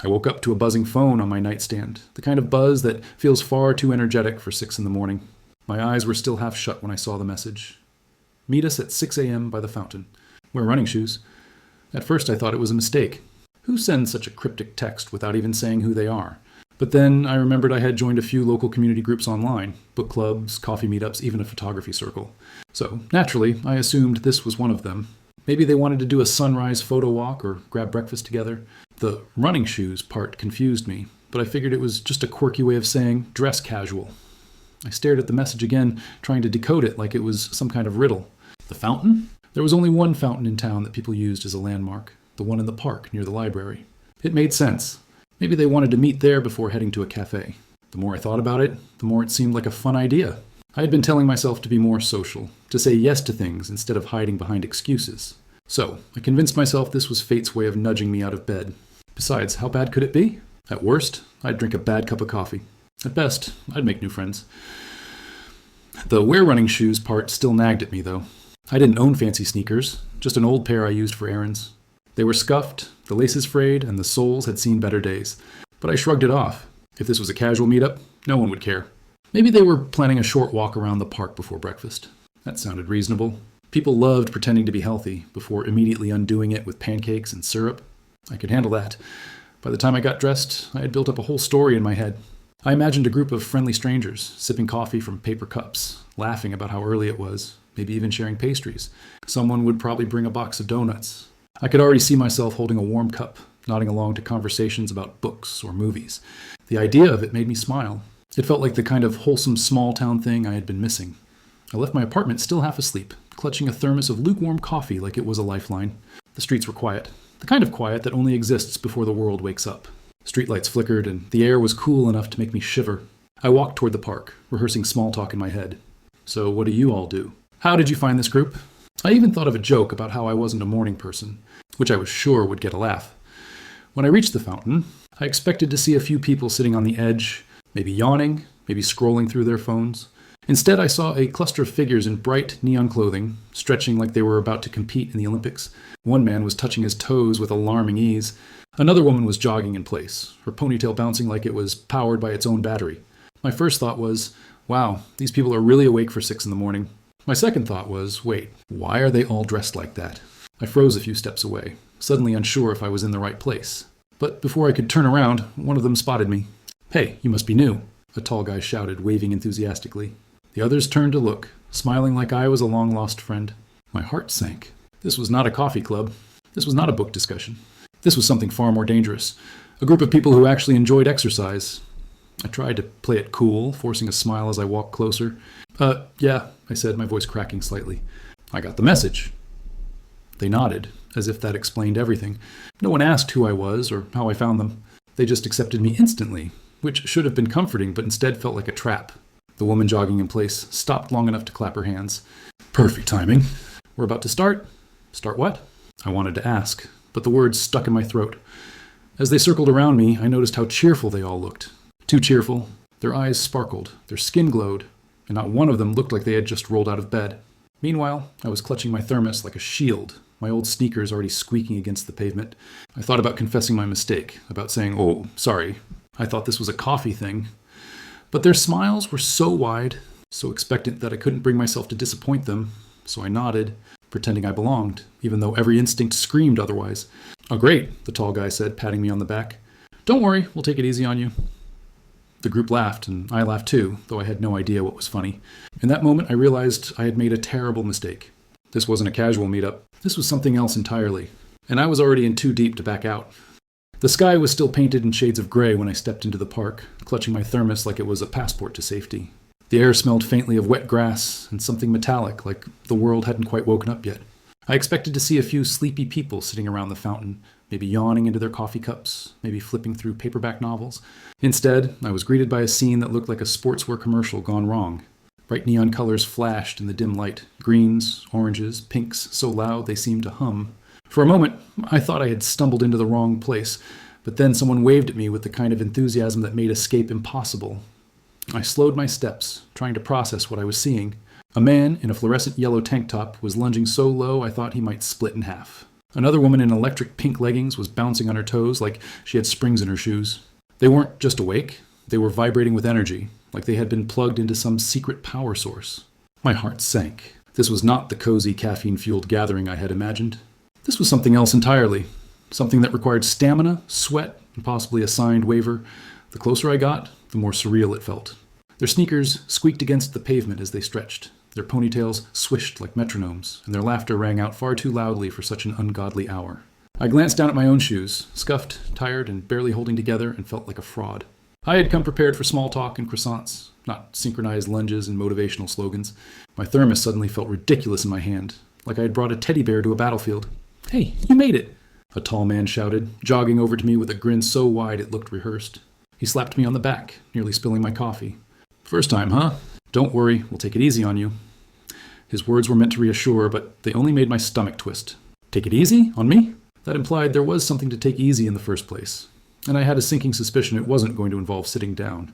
I woke up to a buzzing phone on my nightstand, the kind of buzz that feels far too energetic for 6 in the morning. My eyes were still half shut when I saw the message. Meet us at 6 a.m. by the fountain. Wear running shoes. At first I thought it was a mistake. Who sends such a cryptic text without even saying who they are? But then I remembered I had joined a few local community groups online, book clubs, coffee meetups, even a photography circle. So, naturally, I assumed this was one of them. Maybe they wanted to do a sunrise photo walk or grab breakfast together. The running shoes part confused me, but I figured it was just a quirky way of saying dress casual. I stared at the message again, trying to decode it like it was some kind of riddle. The fountain? There was only one fountain in town that people used as a landmark, the one in the park near the library. It made sense. Maybe they wanted to meet there before heading to a cafe. The more I thought about it, the more it seemed like a fun idea. I had been telling myself to be more social, to say yes to things instead of hiding behind excuses. So, I convinced myself this was fate's way of nudging me out of bed. Besides, how bad could it be? At worst, I'd drink a bad cup of coffee. At best, I'd make new friends. The wear running shoes part still nagged at me, though. I didn't own fancy sneakers, just an old pair I used for errands. They were scuffed, the laces frayed, and the soles had seen better days. But I shrugged it off. If this was a casual meetup, no one would care. Maybe they were planning a short walk around the park before breakfast. That sounded reasonable. People loved pretending to be healthy before immediately undoing it with pancakes and syrup. I could handle that. By the time I got dressed, I had built up a whole story in my head. I imagined a group of friendly strangers, sipping coffee from paper cups, laughing about how early it was, maybe even sharing pastries. Someone would probably bring a box of donuts. I could already see myself holding a warm cup, nodding along to conversations about books or movies. The idea of it made me smile. It felt like the kind of wholesome small-town thing I had been missing. I left my apartment still half asleep, clutching a thermos of lukewarm coffee like it was a lifeline. The streets were quiet, the kind of quiet that only exists before the world wakes up. Streetlights flickered, and the air was cool enough to make me shiver. I walked toward the park, rehearsing small talk in my head. So what do you all do? How did you find this group? I even thought of a joke about how I wasn't a morning person, which I was sure would get a laugh. When I reached the fountain, I expected to see a few people sitting on the edge, maybe yawning, maybe scrolling through their phones. Instead, I saw a cluster of figures in bright neon clothing, stretching like they were about to compete in the Olympics. One man was touching his toes with alarming ease. Another woman was jogging in place, her ponytail bouncing like it was powered by its own battery. My first thought was, wow, these people are really awake for 6 in the morning. My second thought was, wait, why are they all dressed like that? I froze a few steps away, suddenly unsure if I was in the right place. But before I could turn around, one of them spotted me. Hey, you must be new, a tall guy shouted, waving enthusiastically. The others turned to look, smiling like I was a long-lost friend. My heart sank. This was not a coffee club. This was not a book discussion. This was something far more dangerous. A group of people who actually enjoyed exercise. I tried to play it cool, forcing a smile as I walked closer. Yeah, I said, my voice cracking slightly. I got the message. They nodded, as if that explained everything. No one asked who I was or how I found them. They just accepted me instantly, which should have been comforting, but instead felt like a trap. The woman jogging in place stopped long enough to clap her hands. Perfect timing. We're about to start. Start what? I wanted to ask, but the words stuck in my throat. As they circled around me, I noticed how cheerful they all looked. Too cheerful. Their eyes sparkled, their skin glowed, and not one of them looked like they had just rolled out of bed. Meanwhile, I was clutching my thermos like a shield, my old sneakers already squeaking against the pavement. I thought about confessing my mistake, about saying, oh, sorry, I thought this was a coffee thing. But their smiles were so wide, so expectant that I couldn't bring myself to disappoint them, so I nodded, pretending I belonged, even though every instinct screamed otherwise. Oh, great, the tall guy said, patting me on the back. Don't worry, we'll take it easy on you. The group laughed, and I laughed too, though I had no idea what was funny. In that moment, I realized I had made a terrible mistake. This wasn't a casual meetup. This was something else entirely. And I was already in too deep to back out. The sky was still painted in shades of gray when I stepped into the park, clutching my thermos like it was a passport to safety. The air smelled faintly of wet grass and something metallic, like the world hadn't quite woken up yet. I expected to see a few sleepy people sitting around the fountain, maybe yawning into their coffee cups, maybe flipping through paperback novels. Instead, I was greeted by a scene that looked like a sportswear commercial gone wrong. Bright neon colors flashed in the dim light, greens, oranges, pinks, so loud they seemed to hum. For a moment, I thought I had stumbled into the wrong place, but then someone waved at me with the kind of enthusiasm that made escape impossible. I slowed my steps, trying to process what I was seeing. A man in a fluorescent yellow tank top was lunging so low I thought he might split in half. Another woman in electric pink leggings was bouncing on her toes like she had springs in her shoes. They weren't just awake, they were vibrating with energy, like they had been plugged into some secret power source. My heart sank. This was not the cozy, caffeine-fueled gathering I had imagined. This was something else entirely. Something that required stamina, sweat, and possibly a signed waiver. The closer I got, the more surreal it felt. Their sneakers squeaked against the pavement as they stretched. Their ponytails swished like metronomes, and their laughter rang out far too loudly for such an ungodly hour. I glanced down at my own shoes, scuffed, tired, and barely holding together, and felt like a fraud. I had come prepared for small talk and croissants, not synchronized lunges and motivational slogans. My thermos suddenly felt ridiculous in my hand, like I had brought a teddy bear to a battlefield. "Hey, you made it!" a tall man shouted, jogging over to me with a grin so wide it looked rehearsed. He slapped me on the back, nearly spilling my coffee. "First time, huh? Don't worry, we'll take it easy on you." His words were meant to reassure, but they only made my stomach twist. Take it easy? On me? That implied there was something to take easy in the first place, and I had a sinking suspicion it wasn't going to involve sitting down.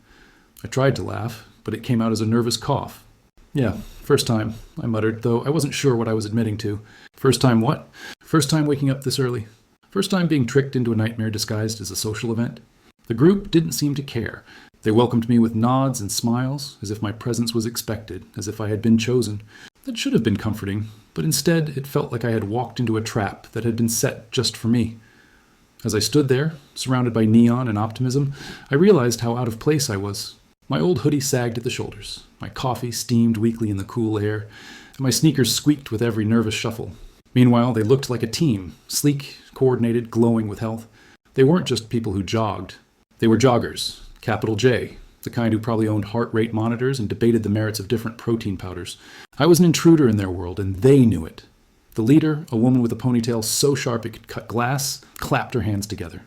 I tried to laugh, but it came out as a nervous cough. "Yeah, first time," I muttered, though I wasn't sure what I was admitting to. First time what? First time waking up this early. First time being tricked into a nightmare disguised as a social event. The group didn't seem to care. They welcomed me with nods and smiles, as if my presence was expected, as if I had been chosen. That should have been comforting, but instead it felt like I had walked into a trap that had been set just for me. As I stood there, surrounded by neon and optimism, I realized how out of place I was. My old hoodie sagged at the shoulders, my coffee steamed weakly in the cool air, and my sneakers squeaked with every nervous shuffle. Meanwhile, they looked like a team, sleek, coordinated, glowing with health. They weren't just people who jogged. They were joggers, capital J, the kind who probably owned heart rate monitors and debated the merits of different protein powders. I was an intruder in their world, and they knew it. The leader, a woman with a ponytail so sharp it could cut glass, clapped her hands together.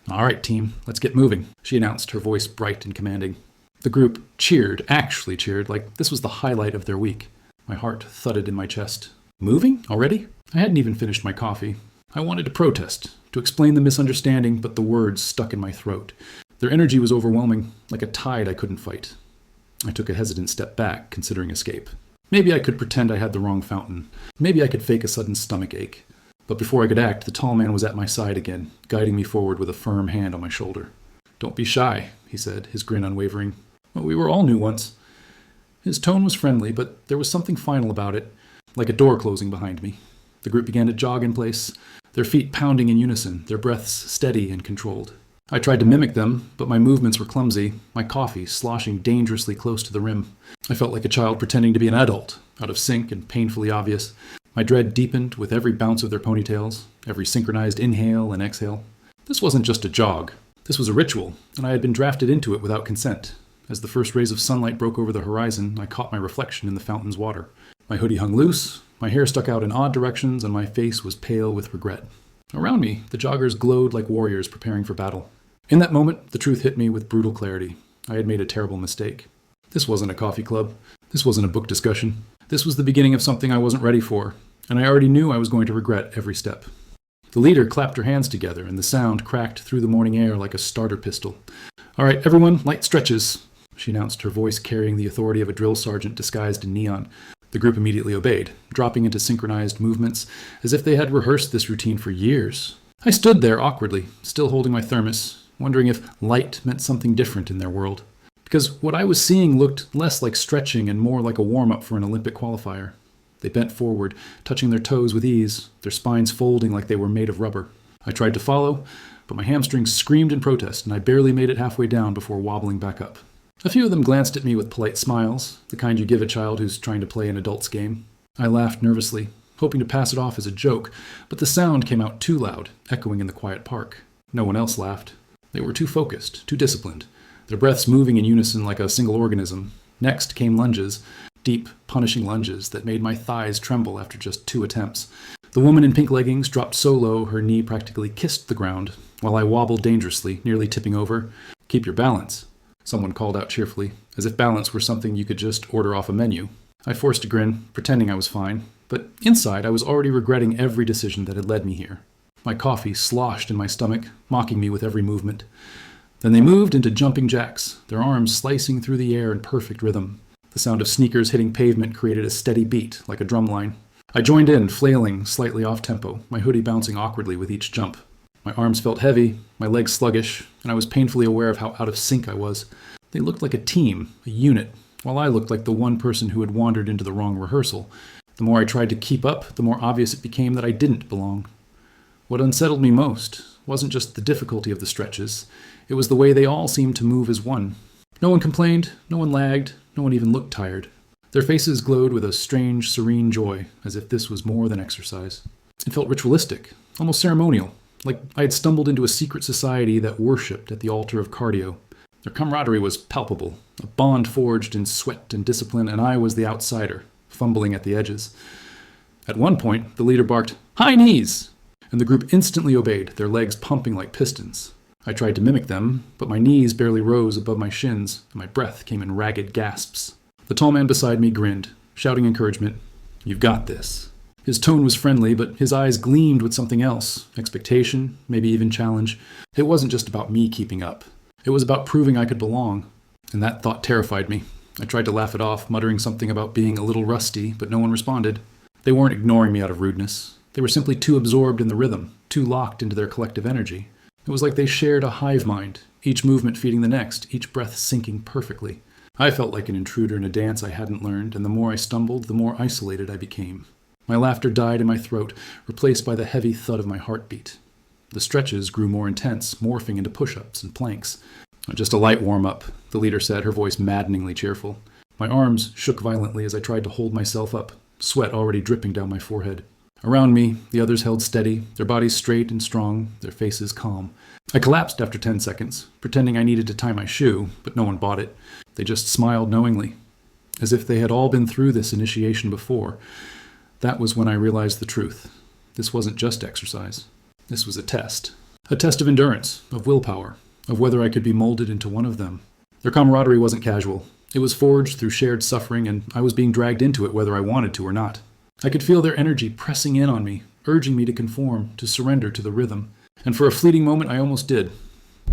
"All right, team, let's get moving," she announced, her voice bright and commanding. The group cheered, actually cheered, like this was the highlight of their week. My heart thudded in my chest. Moving? Already? I hadn't even finished my coffee. I wanted to protest, to explain the misunderstanding, but the words stuck in my throat. Their energy was overwhelming, like a tide I couldn't fight. I took a hesitant step back, considering escape. Maybe I could pretend I had the wrong fountain. Maybe I could fake a sudden stomach ache. But before I could act, the tall man was at my side again, guiding me forward with a firm hand on my shoulder. "Don't be shy," he said, his grin unwavering. "Well, we were all new once." His tone was friendly, but there was something final about it, like a door closing behind me. The group began to jog in place, their feet pounding in unison, their breaths steady and controlled. I tried to mimic them, but my movements were clumsy, my coffee sloshing dangerously close to the rim. I felt like a child pretending to be an adult, out of sync and painfully obvious. My dread deepened with every bounce of their ponytails, every synchronized inhale and exhale. This wasn't just a jog. This was a ritual, and I had been drafted into it without consent. As the first rays of sunlight broke over the horizon, I caught my reflection in the fountain's water. My hoodie hung loose, my hair stuck out in odd directions, and my face was pale with regret. Around me, the joggers glowed like warriors preparing for battle. In that moment, the truth hit me with brutal clarity. I had made a terrible mistake. This wasn't a coffee club. This wasn't a book discussion. This was the beginning of something I wasn't ready for, and I already knew I was going to regret every step. The leader clapped her hands together, and the sound cracked through the morning air like a starter pistol. "All right, everyone, light stretches," she announced, her voice carrying the authority of a drill sergeant disguised in neon. The group immediately obeyed, dropping into synchronized movements, as if they had rehearsed this routine for years. I stood there awkwardly, still holding my thermos, wondering if light meant something different in their world. Because what I was seeing looked less like stretching and more like a warm-up for an Olympic qualifier. They bent forward, touching their toes with ease, their spines folding like they were made of rubber. I tried to follow, but my hamstrings screamed in protest, and I barely made it halfway down before wobbling back up. A few of them glanced at me with polite smiles, the kind you give a child who's trying to play an adult's game. I laughed nervously, hoping to pass it off as a joke, but the sound came out too loud, echoing in the quiet park. No one else laughed. They were too focused, too disciplined, their breaths moving in unison like a single organism. Next came lunges, deep, punishing lunges that made my thighs tremble after just 2 attempts. The woman in pink leggings dropped so low her knee practically kissed the ground, while I wobbled dangerously, nearly tipping over. "Keep your balance," someone called out cheerfully, as if balance were something you could just order off a menu. I forced a grin, pretending I was fine, but inside I was already regretting every decision that had led me here. My coffee sloshed in my stomach, mocking me with every movement. Then they moved into jumping jacks, their arms slicing through the air in perfect rhythm. The sound of sneakers hitting pavement created a steady beat, like a drumline. I joined in, flailing, slightly off tempo, my hoodie bouncing awkwardly with each jump. My arms felt heavy, my legs sluggish, and I was painfully aware of how out of sync I was. They looked like a team, a unit, while I looked like the one person who had wandered into the wrong rehearsal. The more I tried to keep up, the more obvious it became that I didn't belong. What unsettled me most wasn't just the difficulty of the stretches, it was the way they all seemed to move as one. No one complained, no one lagged, no one even looked tired. Their faces glowed with a strange, serene joy, as if this was more than exercise. It felt ritualistic, almost ceremonial, like I had stumbled into a secret society that worshipped at the altar of cardio. Their camaraderie was palpable, a bond forged in sweat and discipline, and I was the outsider, fumbling at the edges. At one point, the leader barked, "High knees!" and the group instantly obeyed, their legs pumping like pistons. I tried to mimic them, but my knees barely rose above my shins, and my breath came in ragged gasps. The tall man beside me grinned, shouting encouragement. "You've got this." His tone was friendly, but his eyes gleamed with something else, expectation, maybe even challenge. It wasn't just about me keeping up. It was about proving I could belong, and that thought terrified me. I tried to laugh it off, muttering something about being a little rusty, but no one responded. They weren't ignoring me out of rudeness. They were simply too absorbed in the rhythm, too locked into their collective energy. It was like they shared a hive mind, each movement feeding the next, each breath syncing perfectly. I felt like an intruder in a dance I hadn't learned, and the more I stumbled, the more isolated I became. My laughter died in my throat, replaced by the heavy thud of my heartbeat. The stretches grew more intense, morphing into push-ups and planks. "Just a light warm-up," the leader said, her voice maddeningly cheerful. My arms shook violently as I tried to hold myself up, sweat already dripping down my forehead. Around me, the others held steady, their bodies straight and strong, their faces calm. I collapsed after 10 seconds, pretending I needed to tie my shoe, but no one bought it. They just smiled knowingly, as if they had all been through this initiation before. That was when I realized the truth. This wasn't just exercise. This was a test. A test of endurance, of willpower, of whether I could be molded into one of them. Their camaraderie wasn't casual. It was forged through shared suffering, and I was being dragged into it whether I wanted to or not. I could feel their energy pressing in on me, urging me to conform, to surrender to the rhythm. And for a fleeting moment, I almost did.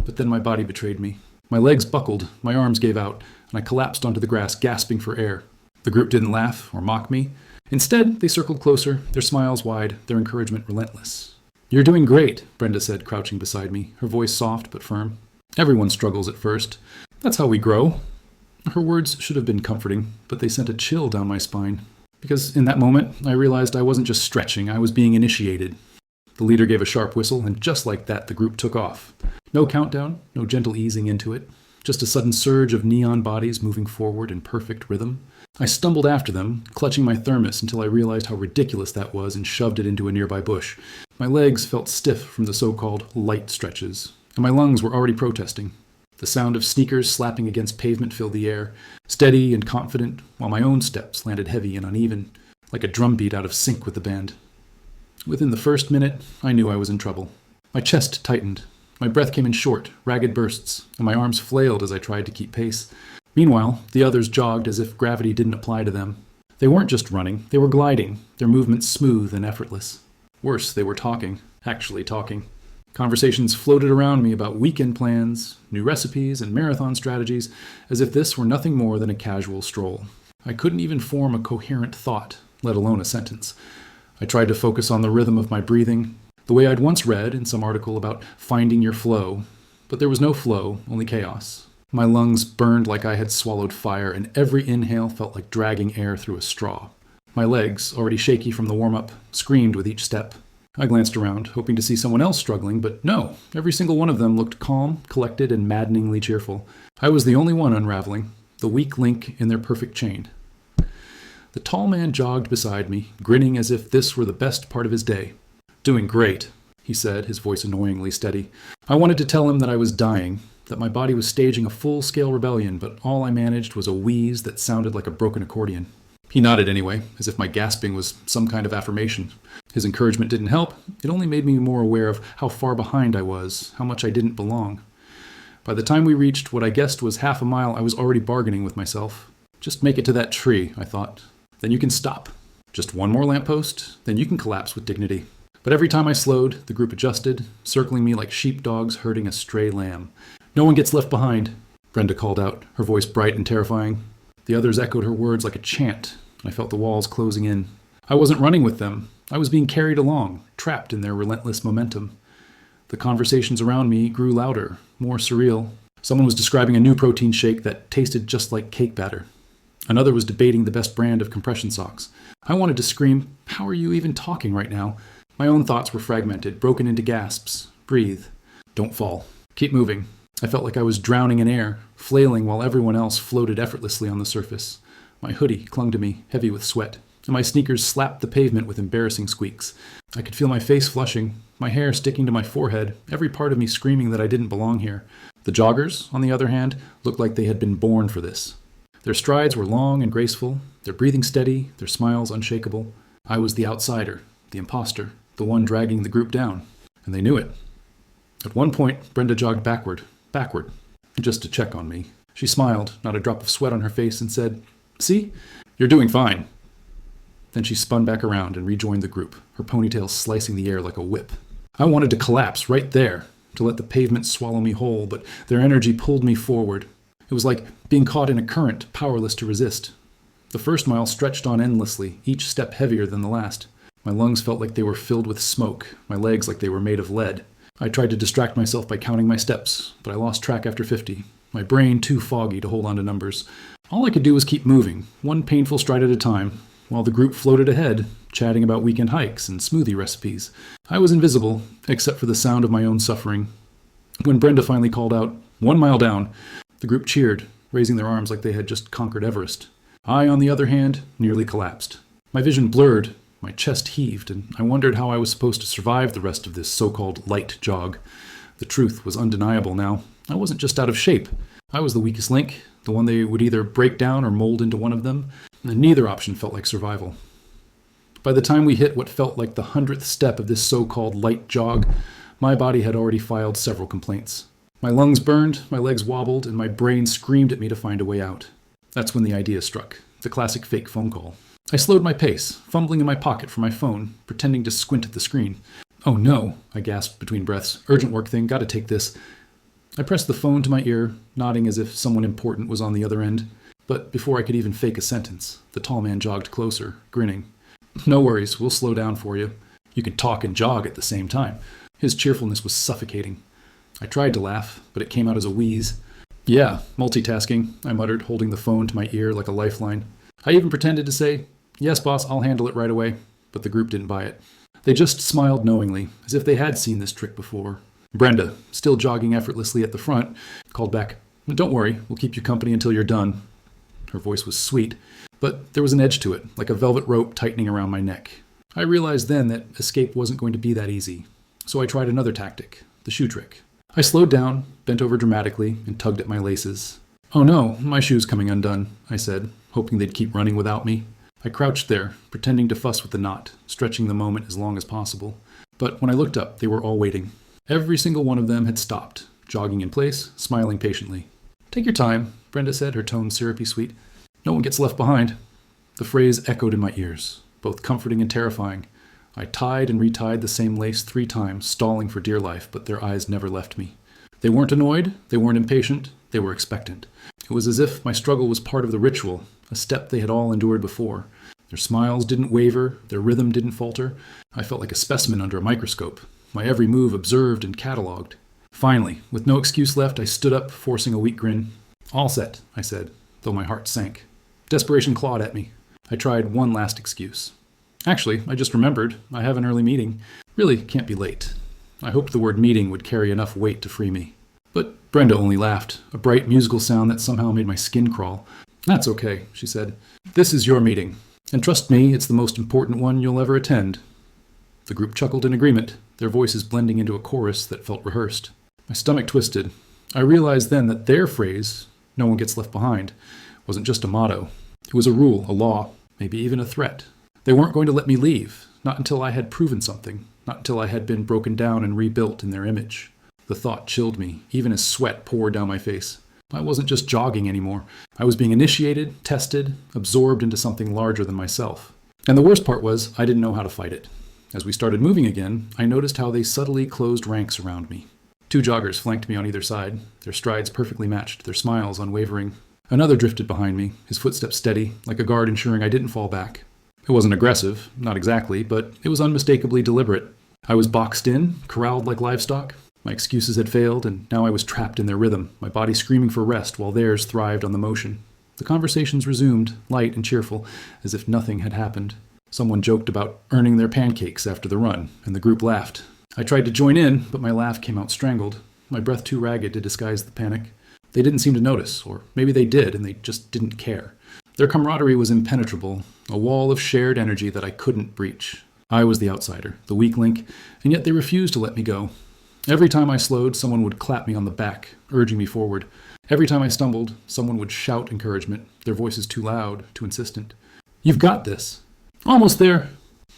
But then my body betrayed me. My legs buckled, my arms gave out, and I collapsed onto the grass, gasping for air. The group didn't laugh or mock me. Instead, they circled closer, their smiles wide, their encouragement relentless. "You're doing great," Brenda said, crouching beside me, her voice soft but firm. "Everyone struggles at first. That's how we grow." Her words should have been comforting, but they sent a chill down my spine. Because in that moment, I realized I wasn't just stretching, I was being initiated. The leader gave a sharp whistle, and just like that, the group took off. No countdown, no gentle easing into it, just a sudden surge of neon bodies moving forward in perfect rhythm. I stumbled after them, clutching my thermos until I realized how ridiculous that was and shoved it into a nearby bush. My legs felt stiff from the so-called light stretches, and my lungs were already protesting. The sound of sneakers slapping against pavement filled the air, steady and confident, while my own steps landed heavy and uneven, like a drumbeat out of sync with the band. Within the first minute, I knew I was in trouble. My chest tightened, my breath came in short, ragged bursts, and my arms flailed as I tried to keep pace. Meanwhile, the others jogged as if gravity didn't apply to them. They weren't just running, they were gliding, their movements smooth and effortless. Worse, they were talking, actually talking. Conversations floated around me about weekend plans, new recipes, and marathon strategies, as if this were nothing more than a casual stroll. I couldn't even form a coherent thought, let alone a sentence. I tried to focus on the rhythm of my breathing, the way I'd once read in some article about finding your flow, but there was no flow, only chaos. My lungs burned like I had swallowed fire, and every inhale felt like dragging air through a straw. My legs, already shaky from the warm-up, screamed with each step. I glanced around, hoping to see someone else struggling, but no, every single one of them looked calm, collected, and maddeningly cheerful. I was the only one unraveling, the weak link in their perfect chain. The tall man jogged beside me, grinning as if this were the best part of his day. "Doing great," he said, his voice annoyingly steady. I wanted to tell him that I was dying, that my body was staging a full-scale rebellion, but all I managed was a wheeze that sounded like a broken accordion. He nodded anyway, as if my gasping was some kind of affirmation. His encouragement didn't help. It only made me more aware of how far behind I was, how much I didn't belong. By the time we reached what I guessed was half a mile, I was already bargaining with myself. Just make it to that tree, I thought. Then you can stop. Just one more lamppost, then you can collapse with dignity. But every time I slowed, the group adjusted, circling me like sheepdogs herding a stray lamb. "No one gets left behind," Brenda called out, her voice bright and terrifying. The others echoed her words like a chant, and I felt the walls closing in. I wasn't running with them. I was being carried along, trapped in their relentless momentum. The conversations around me grew louder, more surreal. Someone was describing a new protein shake that tasted just like cake batter. Another was debating the best brand of compression socks. I wanted to scream, "How are you even talking right now?" My own thoughts were fragmented, broken into gasps. Breathe. Don't fall. Keep moving. I felt like I was drowning in air, flailing while everyone else floated effortlessly on the surface. My hoodie clung to me, heavy with sweat, and my sneakers slapped the pavement with embarrassing squeaks. I could feel my face flushing, my hair sticking to my forehead, every part of me screaming that I didn't belong here. The joggers, on the other hand, looked like they had been born for this. Their strides were long and graceful, their breathing steady, their smiles unshakable. I was the outsider, the imposter, the one dragging the group down, and they knew it. At one point, Brenda jogged backward, just to check on me. She smiled, not a drop of sweat on her face, and said, "See? You're doing fine." Then she spun back around and rejoined the group, her ponytail slicing the air like a whip. I wanted to collapse right there, to let the pavement swallow me whole, but their energy pulled me forward. It was like being caught in a current, powerless to resist. The first mile stretched on endlessly, each step heavier than the last. My lungs felt like they were filled with smoke, my legs like they were made of lead. I tried to distract myself by counting my steps, but I lost track after 50, my brain too foggy to hold on to numbers. All I could do was keep moving, one painful stride at a time, while the group floated ahead, chatting about weekend hikes and smoothie recipes. I was invisible, except for the sound of my own suffering. When Brenda finally called out, "1 mile down," the group cheered, raising their arms like they had just conquered Everest. I, on the other hand, nearly collapsed. My vision blurred, my chest heaved, and I wondered how I was supposed to survive the rest of this so-called light jog. The truth was undeniable now. I wasn't just out of shape. I was the weakest link, the one they would either break down or mold into one of them, and neither option felt like survival. By the time we hit what felt like the 100th step of this so-called light jog, my body had already filed several complaints. My lungs burned, my legs wobbled, and my brain screamed at me to find a way out. That's when the idea struck, the classic fake phone call. I slowed my pace, fumbling in my pocket for my phone, pretending to squint at the screen. "Oh no," I gasped between breaths. "Urgent work thing, gotta take this." I pressed the phone to my ear, nodding as if someone important was on the other end. But before I could even fake a sentence, the tall man jogged closer, grinning. "No worries, we'll slow down for you. You can talk and jog at the same time." His cheerfulness was suffocating. I tried to laugh, but it came out as a wheeze. "Yeah, multitasking," I muttered, holding the phone to my ear like a lifeline. I even pretended to say, "Yes, boss, I'll handle it right away," but the group didn't buy it. They just smiled knowingly, as if they had seen this trick before. Brenda, still jogging effortlessly at the front, called back, "Don't worry, we'll keep you company until you're done." Her voice was sweet, but there was an edge to it, like a velvet rope tightening around my neck. I realized then that escape wasn't going to be that easy, so I tried another tactic, the shoe trick. I slowed down, bent over dramatically, and tugged at my laces. "Oh no, my shoe's coming undone," I said, hoping they'd keep running without me. I crouched there, pretending to fuss with the knot, stretching the moment as long as possible. But when I looked up, they were all waiting. Every single one of them had stopped, jogging in place, smiling patiently. "Take your time," Brenda said, her tone syrupy sweet. "No one gets left behind." The phrase echoed in my ears, both comforting and terrifying. I tied and retied the same lace 3 times, stalling for dear life, but their eyes never left me. They weren't annoyed, they weren't impatient, they were expectant. It was as if my struggle was part of the ritual, a step they had all endured before. Their smiles didn't waver, their rhythm didn't falter. I felt like a specimen under a microscope, my every move observed and catalogued. Finally, with no excuse left, I stood up, forcing a weak grin. "All set," I said, though my heart sank. Desperation clawed at me. I tried one last excuse. "Actually, I just remembered, I have an early meeting. Really can't be late." I hoped the word meeting would carry enough weight to free me. But Brenda only laughed, a bright musical sound that somehow made my skin crawl. "That's okay," she said. "This is your meeting. And trust me, it's the most important one you'll ever attend." The group chuckled in agreement, their voices blending into a chorus that felt rehearsed. My stomach twisted. I realized then that their phrase, "no one gets left behind," wasn't just a motto. It was a rule, a law, maybe even a threat. They weren't going to let me leave, not until I had proven something, not until I had been broken down and rebuilt in their image. The thought chilled me, even as sweat poured down my face. I wasn't just jogging anymore. I was being initiated, tested, absorbed into something larger than myself. And the worst part was, I didn't know how to fight it. As we started moving again, I noticed how they subtly closed ranks around me. 2 joggers flanked me on either side, their strides perfectly matched, their smiles unwavering. Another drifted behind me, his footsteps steady, like a guard ensuring I didn't fall back. It wasn't aggressive, not exactly, but it was unmistakably deliberate. I was boxed in, corralled like livestock. My excuses had failed, and now I was trapped in their rhythm, my body screaming for rest while theirs thrived on the motion. The conversations resumed, light and cheerful, as if nothing had happened. Someone joked about earning their pancakes after the run, and the group laughed. I tried to join in, but my laugh came out strangled, my breath too ragged to disguise the panic. They didn't seem to notice, or maybe they did, and they just didn't care. Their camaraderie was impenetrable, a wall of shared energy that I couldn't breach. I was the outsider, the weak link, and yet they refused to let me go. Every time I slowed, someone would clap me on the back, urging me forward. Every time I stumbled, someone would shout encouragement, their voices too loud, too insistent. "You've got this." "Almost there."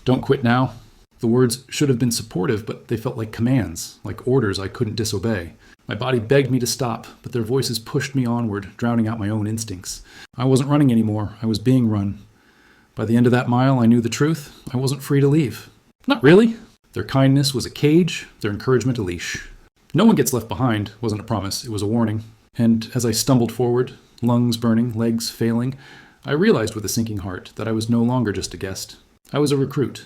"Don't quit now." The words should have been supportive, but they felt like commands, like orders I couldn't disobey. My body begged me to stop, but their voices pushed me onward, drowning out my own instincts. I wasn't running anymore, I was being run. By the end of that mile, I knew the truth. I wasn't free to leave. Not really. Their kindness was a cage, their encouragement a leash. "No one gets left behind" wasn't a promise, it was a warning. And as I stumbled forward, lungs burning, legs failing, I realized with a sinking heart that I was no longer just a guest. I was a recruit.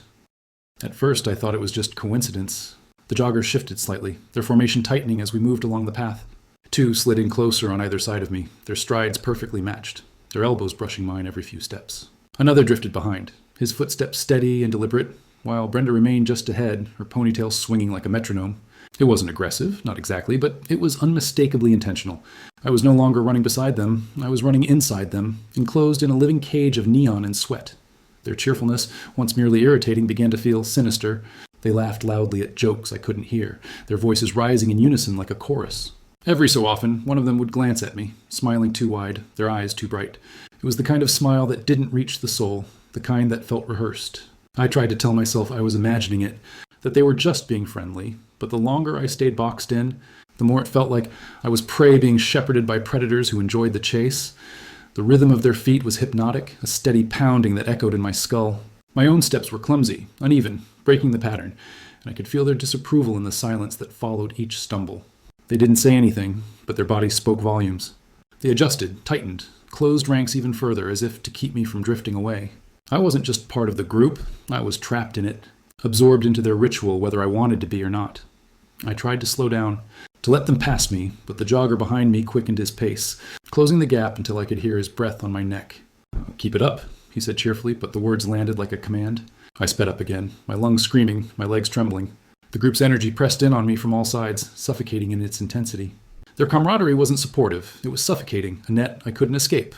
At first, I thought it was just coincidence. The joggers shifted slightly, their formation tightening as we moved along the path. Two slid in closer on either side of me, their strides perfectly matched, their elbows brushing mine every few steps. Another drifted behind, his footsteps steady and deliberate, while Brenda remained just ahead, her ponytail swinging like a metronome. It wasn't aggressive, not exactly, but it was unmistakably intentional. I was no longer running beside them, I was running inside them, enclosed in a living cage of neon and sweat. Their cheerfulness, once merely irritating, began to feel sinister. They laughed loudly at jokes I couldn't hear, their voices rising in unison like a chorus. Every so often, one of them would glance at me, smiling too wide, their eyes too bright. It was the kind of smile that didn't reach the soul, the kind that felt rehearsed. I tried to tell myself I was imagining it, that they were just being friendly, but the longer I stayed boxed in, the more it felt like I was prey being shepherded by predators who enjoyed the chase. The rhythm of their feet was hypnotic, a steady pounding that echoed in my skull. My own steps were clumsy, uneven, breaking the pattern, and I could feel their disapproval in the silence that followed each stumble. They didn't say anything, but their bodies spoke volumes. They adjusted, tightened, closed ranks even further, as if to keep me from drifting away. I wasn't just part of the group, I was trapped in it, absorbed into their ritual whether I wanted to be or not. I tried to slow down, to let them pass me, but the jogger behind me quickened his pace, closing the gap until I could hear his breath on my neck. "Keep it up," he said cheerfully, but the words landed like a command. I sped up again, my lungs screaming, my legs trembling. The group's energy pressed in on me from all sides, suffocating in its intensity. Their camaraderie wasn't supportive, it was suffocating, a net I couldn't escape.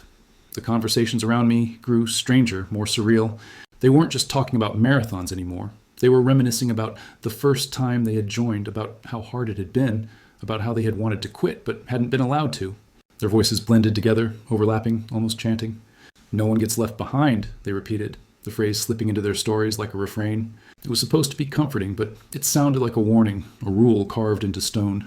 The conversations around me grew stranger, more surreal. They weren't just talking about marathons anymore. They were reminiscing about the first time they had joined, about how hard it had been, about how they had wanted to quit but hadn't been allowed to. Their voices blended together, overlapping, almost chanting. "No one gets left behind," they repeated, the phrase slipping into their stories like a refrain. It was supposed to be comforting, but it sounded like a warning, a rule carved into stone.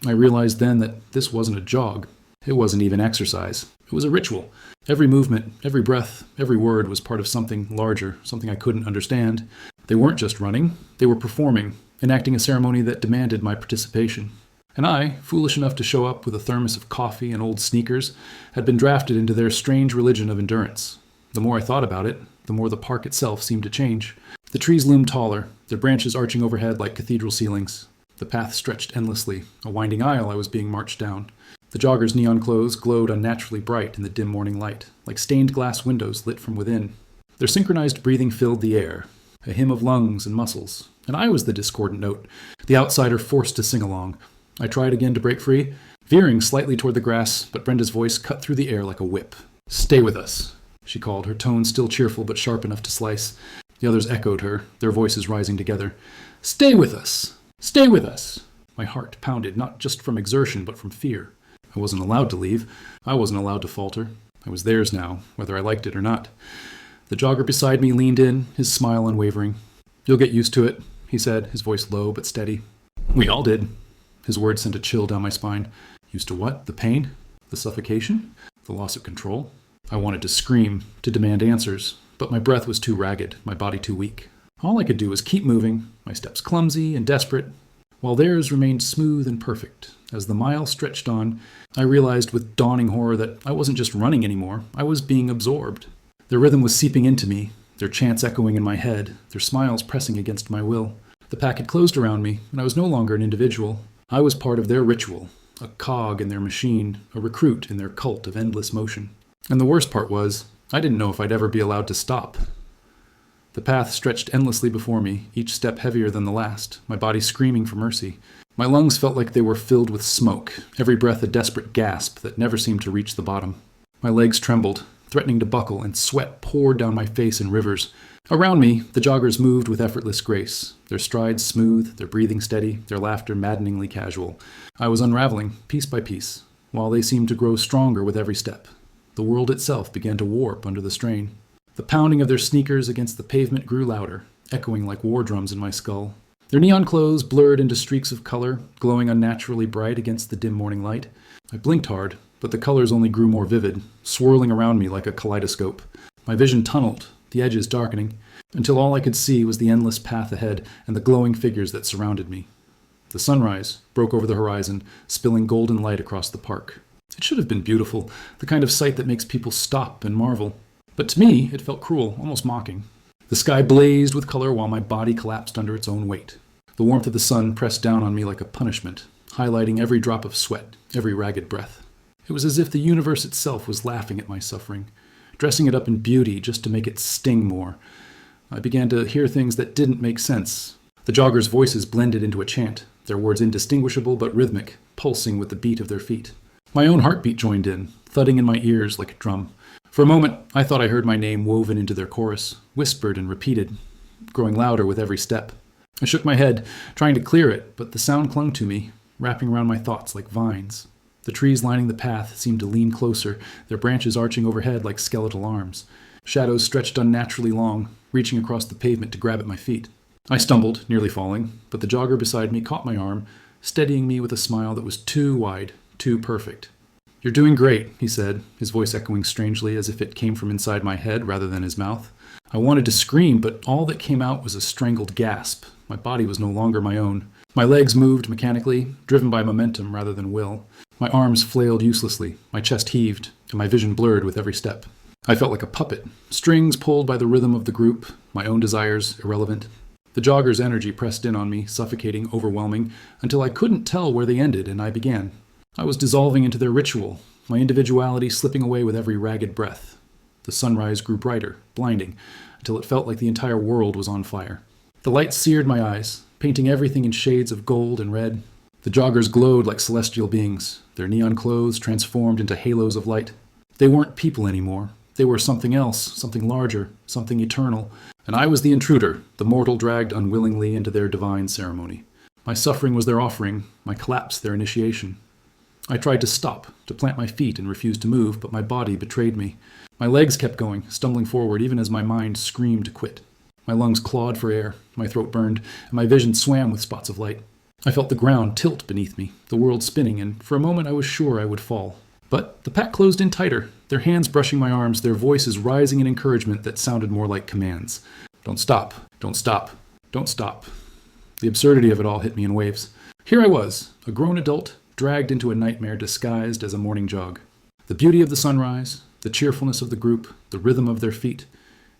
I realized then that this wasn't a jog. It wasn't even exercise. It was a ritual. Every movement, every breath, every word was part of something larger, something I couldn't understand. They weren't just running, they were performing, enacting a ceremony that demanded my participation. And I, foolish enough to show up with a thermos of coffee and old sneakers, had been drafted into their strange religion of endurance. The more I thought about it, the more the park itself seemed to change. The trees loomed taller, their branches arching overhead like cathedral ceilings. The path stretched endlessly, a winding aisle I was being marched down. The joggers' neon clothes glowed unnaturally bright in the dim morning light, like stained glass windows lit from within. Their synchronized breathing filled the air, a hymn of lungs and muscles, and I was the discordant note, the outsider forced to sing along. I tried again to break free, veering slightly toward the grass, but Brenda's voice cut through the air like a whip. "Stay with us," she called, her tone still cheerful but sharp enough to slice. The others echoed her, their voices rising together. "Stay with us! Stay with us!" My heart pounded, not just from exertion, but from fear. I wasn't allowed to leave. I wasn't allowed to falter. I was theirs now, whether I liked it or not. The jogger beside me leaned in, his smile unwavering. "You'll get used to it," he said, his voice low but steady. We all did. His words sent a chill down my spine. Used to what? The pain? The suffocation? The loss of control? I wanted to scream, to demand answers, but my breath was too ragged, my body too weak. All I could do was keep moving, my steps clumsy and desperate, while theirs remained smooth and perfect. As the mile stretched on, I realized with dawning horror that I wasn't just running anymore, I was being absorbed. Their rhythm was seeping into me, their chants echoing in my head, their smiles pressing against my will. The pack had closed around me, and I was no longer an individual. I was part of their ritual, a cog in their machine, a recruit in their cult of endless motion. And the worst part was, I didn't know if I'd ever be allowed to stop. The path stretched endlessly before me, each step heavier than the last, my body screaming for mercy. My lungs felt like they were filled with smoke, every breath a desperate gasp that never seemed to reach the bottom. My legs trembled, threatening to buckle, and sweat poured down my face in rivers. Around me, the joggers moved with effortless grace, their strides smooth, their breathing steady, their laughter maddeningly casual. I was unraveling, piece by piece, while they seemed to grow stronger with every step. The world itself began to warp under the strain. The pounding of their sneakers against the pavement grew louder, echoing like war drums in my skull. Their neon clothes blurred into streaks of color, glowing unnaturally bright against the dim morning light. I blinked hard, but the colors only grew more vivid, swirling around me like a kaleidoscope. My vision tunneled, the edges darkening, until all I could see was the endless path ahead and the glowing figures that surrounded me. The sunrise broke over the horizon, spilling golden light across the park. It should have been beautiful, the kind of sight that makes people stop and marvel. But to me, it felt cruel, almost mocking. The sky blazed with color while my body collapsed under its own weight. The warmth of the sun pressed down on me like a punishment, highlighting every drop of sweat, every ragged breath. It was as if the universe itself was laughing at my suffering, dressing it up in beauty just to make it sting more. I began to hear things that didn't make sense. The joggers' voices blended into a chant, their words indistinguishable but rhythmic, pulsing with the beat of their feet. My own heartbeat joined in, thudding in my ears like a drum. For a moment, I thought I heard my name woven into their chorus, whispered and repeated, growing louder with every step. I shook my head, trying to clear it, but the sound clung to me, wrapping around my thoughts like vines. The trees lining the path seemed to lean closer, their branches arching overhead like skeletal arms. Shadows stretched unnaturally long, reaching across the pavement to grab at my feet. I stumbled, nearly falling, but the jogger beside me caught my arm, steadying me with a smile that was too wide, too perfect. "You're doing great," he said, his voice echoing strangely as if it came from inside my head rather than his mouth. I wanted to scream, but all that came out was a strangled gasp. My body was no longer my own. My legs moved mechanically, driven by momentum rather than will. My arms flailed uselessly, my chest heaved, and my vision blurred with every step. I felt like a puppet, strings pulled by the rhythm of the group, my own desires irrelevant. The jogger's energy pressed in on me, suffocating, overwhelming, until I couldn't tell where they ended and I began. I was dissolving into their ritual, my individuality slipping away with every ragged breath. The sunrise grew brighter, blinding, until it felt like the entire world was on fire. The light seared my eyes, painting everything in shades of gold and red. The joggers glowed like celestial beings, their neon clothes transformed into halos of light. They weren't people anymore. They were something else, something larger, something eternal. And I was the intruder, the mortal dragged unwillingly into their divine ceremony. My suffering was their offering, my collapse their initiation. I tried to stop, to plant my feet and refuse to move, but my body betrayed me. My legs kept going, stumbling forward even as my mind screamed to quit. My lungs clawed for air, my throat burned, and my vision swam with spots of light. I felt the ground tilt beneath me, the world spinning, and for a moment I was sure I would fall. But the pack closed in tighter, their hands brushing my arms, their voices rising in encouragement that sounded more like commands. "Don't stop, don't stop, don't stop." The absurdity of it all hit me in waves. Here I was, a grown adult, dragged into a nightmare disguised as a morning jog. The beauty of the sunrise, the cheerfulness of the group, the rhythm of their feet,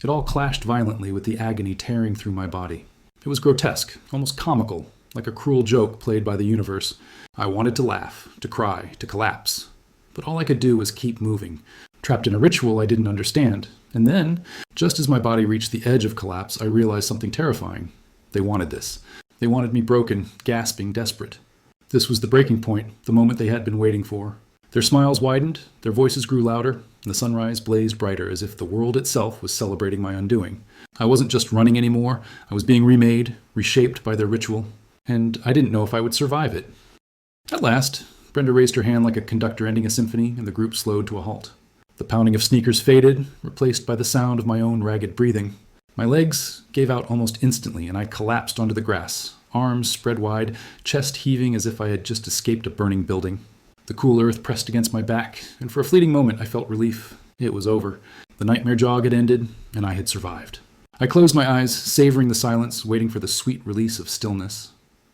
it all clashed violently with the agony tearing through my body. It was grotesque, almost comical, like a cruel joke played by the universe. I wanted to laugh, to cry, to collapse. But all I could do was keep moving, trapped in a ritual I didn't understand. And then, just as my body reached the edge of collapse, I realized something terrifying. They wanted this. They wanted me broken, gasping, desperate. This was the breaking point, the moment they had been waiting for. Their smiles widened, their voices grew louder, and the sunrise blazed brighter as if the world itself was celebrating my undoing. I wasn't just running anymore, I was being remade, reshaped by their ritual, and I didn't know if I would survive it. At last, Brenda raised her hand like a conductor ending a symphony, and the group slowed to a halt. The pounding of sneakers faded, replaced by the sound of my own ragged breathing. My legs gave out almost instantly, and I collapsed onto the grass, arms spread wide, chest heaving as if I had just escaped a burning building. The cool earth pressed against my back, and for a fleeting moment I felt relief. It was over. The nightmare jog had ended, and I had survived. I closed my eyes, savoring the silence, waiting for the sweet release of stillness.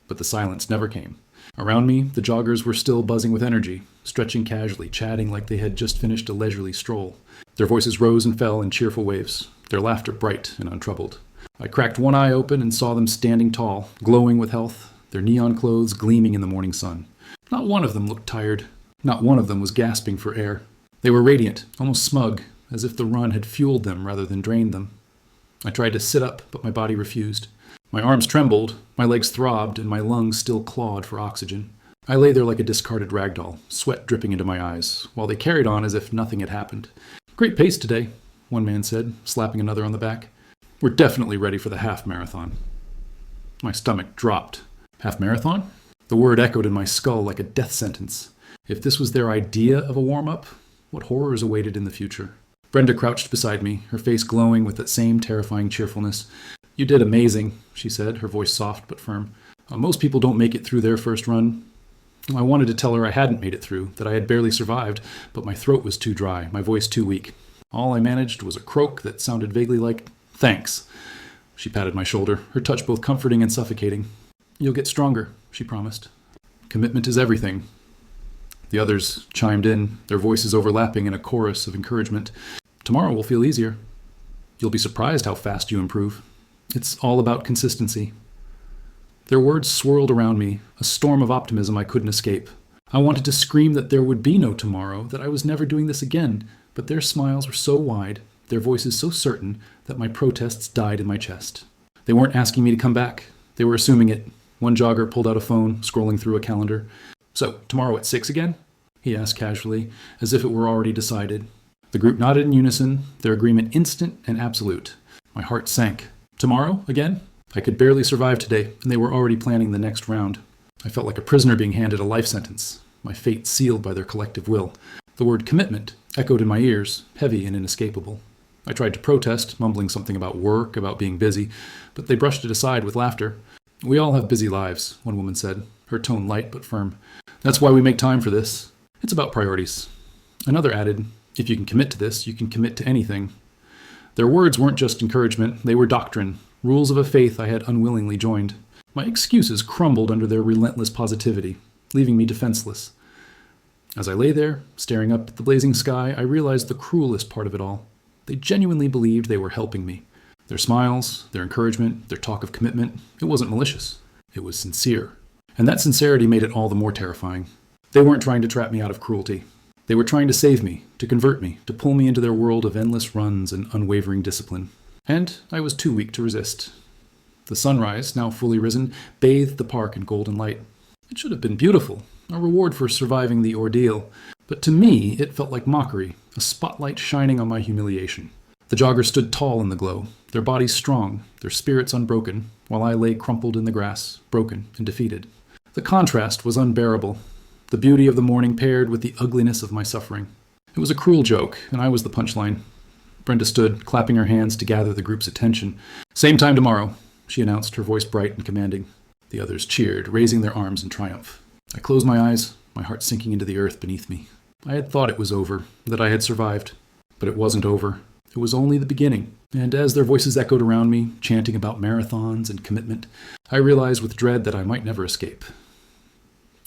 But the silence never came. Around me, the joggers were still buzzing with energy, stretching casually, chatting like they had just finished a leisurely stroll. Their voices rose and fell in cheerful waves, their laughter bright and untroubled. I cracked one eye open and saw them standing tall, glowing with health, their neon clothes gleaming in the morning sun. Not one of them looked tired. Not one of them was gasping for air. They were radiant, almost smug, as if the run had fueled them rather than drained them. I tried to sit up, but my body refused. My arms trembled, my legs throbbed, and my lungs still clawed for oxygen. I lay there like a discarded rag doll, sweat dripping into my eyes, while they carried on as if nothing had happened. "Great pace today," one man said, slapping another on the back. "We're definitely ready for the half marathon." My stomach dropped. Half marathon? The word echoed in my skull like a death sentence. If this was their idea of a warm-up, what horrors awaited in the future? Brenda crouched beside me, her face glowing with that same terrifying cheerfulness. "You did amazing," she said, her voice soft but firm. "Most people don't make it through their first run." I wanted to tell her I hadn't made it through, that I had barely survived, but my throat was too dry, my voice too weak. All I managed was a croak that sounded vaguely like, "Thanks." She patted my shoulder, her touch both comforting and suffocating. "You'll get stronger," she promised. "Commitment is everything." The others chimed in, their voices overlapping in a chorus of encouragement. "Tomorrow will feel easier. You'll be surprised how fast you improve. It's all about consistency." Their words swirled around me, a storm of optimism I couldn't escape. I wanted to scream that there would be no tomorrow, that I was never doing this again, but their smiles were so wide, their voices so certain, that my protests died in my chest. They weren't asking me to come back. They were assuming it. One jogger pulled out a phone, scrolling through a calendar. "So, tomorrow at 6 again?" he asked casually, as if it were already decided. The group nodded in unison, their agreement instant and absolute. My heart sank. Tomorrow again? I could barely survive today, and they were already planning the next round. I felt like a prisoner being handed a life sentence, my fate sealed by their collective will. The word commitment echoed in my ears, heavy and inescapable. I tried to protest, mumbling something about work, about being busy, but they brushed it aside with laughter. "We all have busy lives," one woman said, her tone light but firm. "That's why we make time for this. It's about priorities." Another added, "If you can commit to this, you can commit to anything." Their words weren't just encouragement, they were doctrine, rules of a faith I had unwillingly joined. My excuses crumbled under their relentless positivity, leaving me defenseless. As I lay there, staring up at the blazing sky, I realized the cruelest part of it all. They genuinely believed they were helping me. Their smiles, their encouragement, their talk of commitment, it wasn't malicious. It was sincere. And that sincerity made it all the more terrifying. They weren't trying to trap me out of cruelty. They were trying to save me, to convert me, to pull me into their world of endless runs and unwavering discipline. And I was too weak to resist. The sunrise, now fully risen, bathed the park in golden light. It should have been beautiful, a reward for surviving the ordeal. But to me, it felt like mockery, a spotlight shining on my humiliation. The joggers stood tall in the glow, their bodies strong, their spirits unbroken, while I lay crumpled in the grass, broken and defeated. The contrast was unbearable, the beauty of the morning paired with the ugliness of my suffering. It was a cruel joke, and I was the punchline. Brenda stood, clapping her hands to gather the group's attention. "Same time tomorrow," she announced, her voice bright and commanding. The others cheered, raising their arms in triumph. I closed my eyes, my heart sinking into the earth beneath me. I had thought it was over, that I had survived. But it wasn't over. It was only the beginning. And as their voices echoed around me, chanting about marathons and commitment, I realized with dread that I might never escape.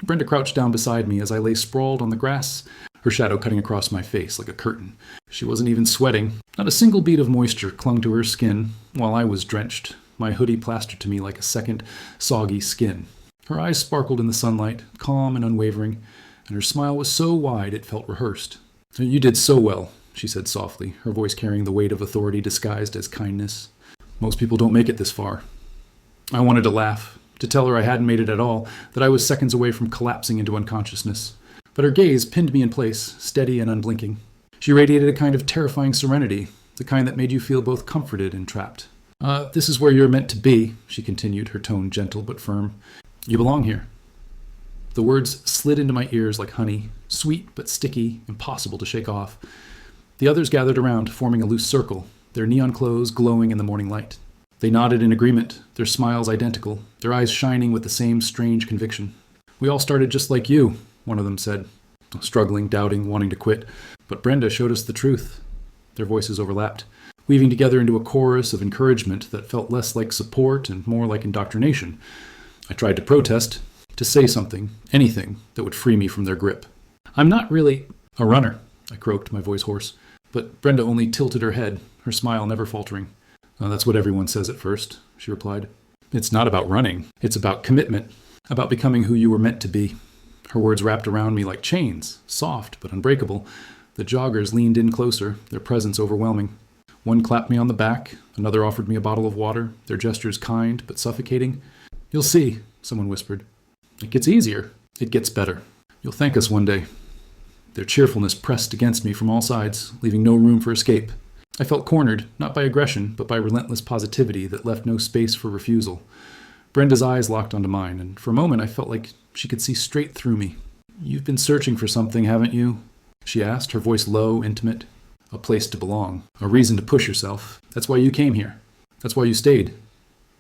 Brenda crouched down beside me as I lay sprawled on the grass, her shadow cutting across my face like a curtain. She wasn't even sweating. Not a single bead of moisture clung to her skin, while I was drenched, my hoodie plastered to me like a second, soggy skin. Her eyes sparkled in the sunlight, calm and unwavering, and her smile was so wide it felt rehearsed. "You did so well," she said softly, her voice carrying the weight of authority disguised as kindness. "Most people don't make it this far." I wanted to laugh, to tell her I hadn't made it at all, that I was seconds away from collapsing into unconsciousness. But her gaze pinned me in place, steady and unblinking. She radiated a kind of terrifying serenity, the kind that made you feel both comforted and trapped. This is where you're meant to be," she continued, her tone gentle but firm. "You belong here." The words slid into my ears like honey, sweet but sticky, impossible to shake off. The others gathered around, forming a loose circle, their neon clothes glowing in the morning light. They nodded in agreement, their smiles identical, their eyes shining with the same strange conviction. "We all started just like you," one of them said, struggling, doubting, wanting to quit. "But Brenda showed us the truth." Their voices overlapped, weaving together into a chorus of encouragement that felt less like support and more like indoctrination. I tried to protest, to say something, anything that would free me from their grip. "I'm not really a runner," I croaked, my voice hoarse. but Brenda only tilted her head, her smile never faltering. "Oh, that's what everyone says at first," she replied. "It's not about running. It's about commitment, about becoming who you were meant to be." Her words wrapped around me like chains, soft but unbreakable. The joggers leaned in closer, their presence overwhelming. One clapped me on the back, another offered me a bottle of water, their gestures kind but suffocating. "You'll see," someone whispered. "It gets easier. It gets better. You'll thank us one day." Their cheerfulness pressed against me from all sides, leaving no room for escape. I felt cornered, not by aggression, but by relentless positivity that left no space for refusal. Brenda's eyes locked onto mine, and for a moment I felt like she could see straight through me. "You've been searching for something, haven't you?" she asked, her voice low, intimate. "A place to belong, a reason to push yourself. That's why you came here. That's why you stayed."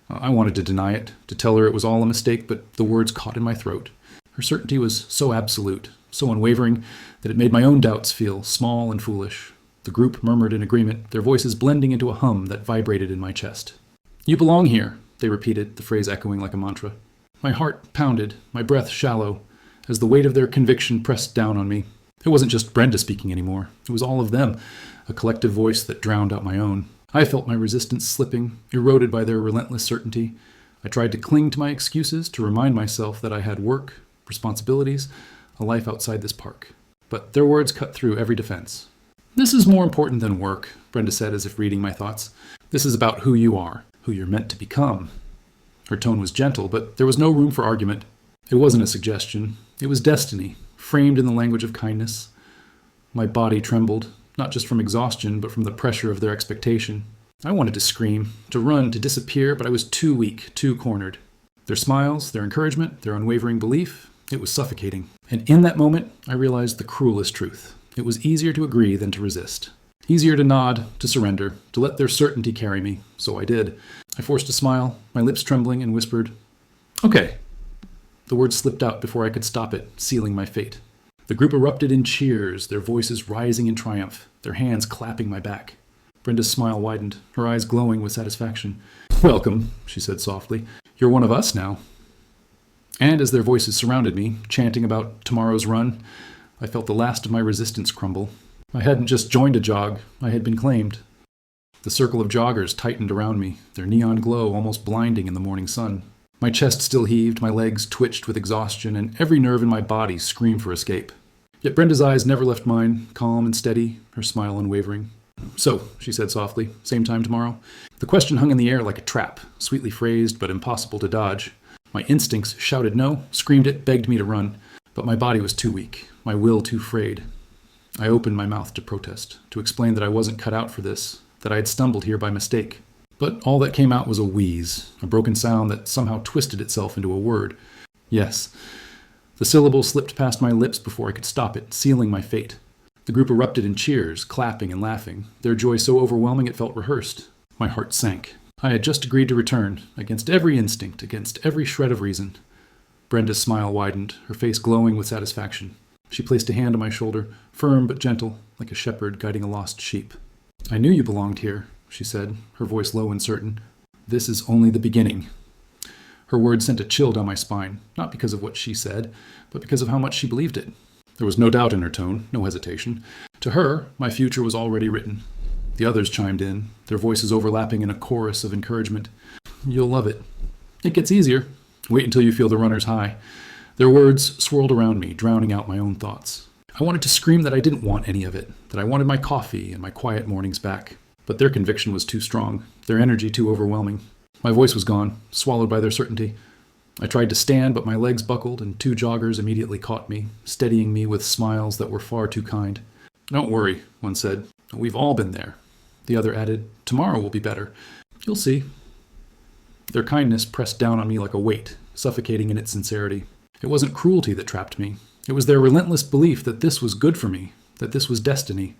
I wanted to deny it, to tell her it was all a mistake, but the words caught in my throat. Her certainty was so absolute, so unwavering, that it made my own doubts feel small and foolish. The group murmured in agreement, their voices blending into a hum that vibrated in my chest. "You belong here," they repeated, the phrase echoing like a mantra. My heart pounded, my breath shallow, as the weight of their conviction pressed down on me. It wasn't just Brenda speaking anymore. It was all of them, a collective voice that drowned out my own. I felt my resistance slipping, eroded by their relentless certainty. I tried to cling to my excuses, to remind myself that I had work, responsibilities, a life outside this park. But their words cut through every defense. "This is more important than work," Brenda said as if reading my thoughts. "This is about who you are, who you're meant to become." Her tone was gentle, but there was no room for argument. It wasn't a suggestion. It was destiny, framed in the language of kindness. My body trembled, not just from exhaustion, but from the pressure of their expectation. I wanted to scream, to run, to disappear, but I was too weak, too cornered. Their smiles, their encouragement, their unwavering belief, it was suffocating. And in that moment, I realized the cruelest truth. It was easier to agree than to resist. Easier to nod, to surrender, to let their certainty carry me. So I did. I forced a smile, my lips trembling, and whispered, "Okay." The word slipped out before I could stop it, sealing my fate. The group erupted in cheers, their voices rising in triumph, their hands clapping my back. Brenda's smile widened, her eyes glowing with satisfaction. "Welcome," she said softly. "You're one of us now." And as their voices surrounded me, chanting about tomorrow's run, I felt the last of my resistance crumble. I hadn't just joined a jog, I had been claimed. The circle of joggers tightened around me, their neon glow almost blinding in the morning sun. My chest still heaved, my legs twitched with exhaustion, and every nerve in my body screamed for escape. Yet Brenda's eyes never left mine, calm and steady, her smile unwavering. "So," she said softly, "same time tomorrow?" The question hung in the air like a trap, sweetly phrased but impossible to dodge. My instincts shouted no, screamed it, begged me to run. But my body was too weak, my will too frayed. I opened my mouth to protest, to explain that I wasn't cut out for this, that I had stumbled here by mistake. But all that came out was a wheeze, a broken sound that somehow twisted itself into a word. Yes. The syllable slipped past my lips before I could stop it, sealing my fate. The group erupted in cheers, clapping and laughing, their joy so overwhelming it felt rehearsed. My heart sank. I had just agreed to return, against every instinct, against every shred of reason. Brenda's smile widened, her face glowing with satisfaction. She placed a hand on my shoulder, firm but gentle, like a shepherd guiding a lost sheep. "I knew you belonged here," she said, her voice low and certain. "This is only the beginning." Her words sent a chill down my spine, not because of what she said, but because of how much she believed it. There was no doubt in her tone, no hesitation. To her, my future was already written. The others chimed in, their voices overlapping in a chorus of encouragement. "You'll love it. It gets easier. Wait until you feel the runner's high." Their words swirled around me, drowning out my own thoughts. I wanted to scream that I didn't want any of it, that I wanted my coffee and my quiet mornings back. But their conviction was too strong, their energy too overwhelming. My voice was gone, swallowed by their certainty. I tried to stand, but my legs buckled, and 2 joggers immediately caught me, steadying me with smiles that were far too kind. "Don't worry," one said. "We've all been there." The other added, "Tomorrow will be better. You'll see." Their kindness pressed down on me like a weight, suffocating in its sincerity. It wasn't cruelty that trapped me. It was their relentless belief that this was good for me, that this was destiny.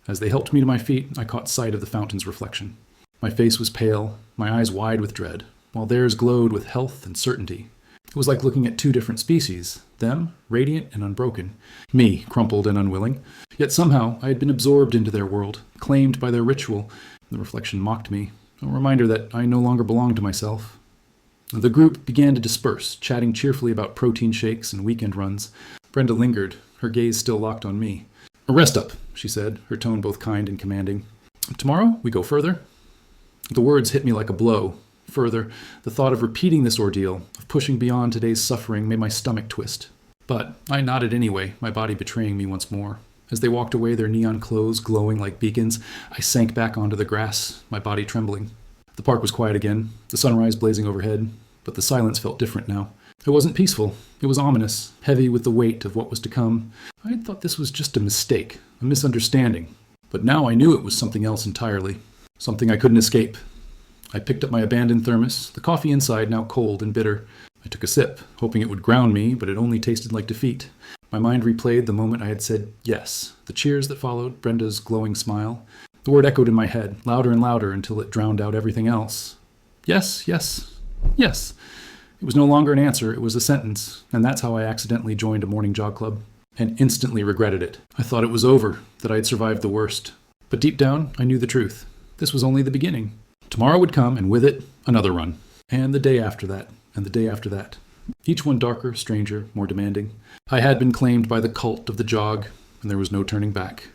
As they helped me to my feet, I caught sight of the fountain's reflection. My face was pale, my eyes wide with dread, while theirs glowed with health and certainty. It was like looking at 2 different species, them radiant and unbroken, me crumpled and unwilling. Yet somehow I had been absorbed into their world, claimed by their ritual. The reflection mocked me, a reminder that I no longer belonged to myself. The group began to disperse, chatting cheerfully about protein shakes and weekend runs. Brenda lingered, her gaze still locked on me. Rest up, she said, her tone both kind and commanding. Tomorrow, we go further? The words hit me like a blow. Further, the thought of repeating this ordeal, of pushing beyond today's suffering, made my stomach twist. But I nodded anyway, my body betraying me once more. As they walked away, their neon clothes glowing like beacons, I sank back onto the grass, my body trembling. The park was quiet again, the sunrise blazing overhead, but the silence felt different now. It wasn't peaceful. It was ominous, heavy with the weight of what was to come. I had thought this was just a mistake, a misunderstanding. But now I knew it was something else entirely. Something I couldn't escape. I picked up my abandoned thermos, the coffee inside now cold and bitter. I took a sip, hoping it would ground me, but it only tasted like defeat. My mind replayed the moment I had said yes, the cheers that followed, Brenda's glowing smile. The word echoed in my head, louder and louder until it drowned out everything else. Yes, yes, yes. It was no longer an answer, it was a sentence, and that's how I accidentally joined a morning jog club, and instantly regretted it. I thought it was over, that I had survived the worst. But deep down, I knew the truth. This was only the beginning. Tomorrow would come, and with it, another run. And the day after that, and the day after that. Each one darker, stranger, more demanding. I had been claimed by the cult of the jog, and there was no turning back.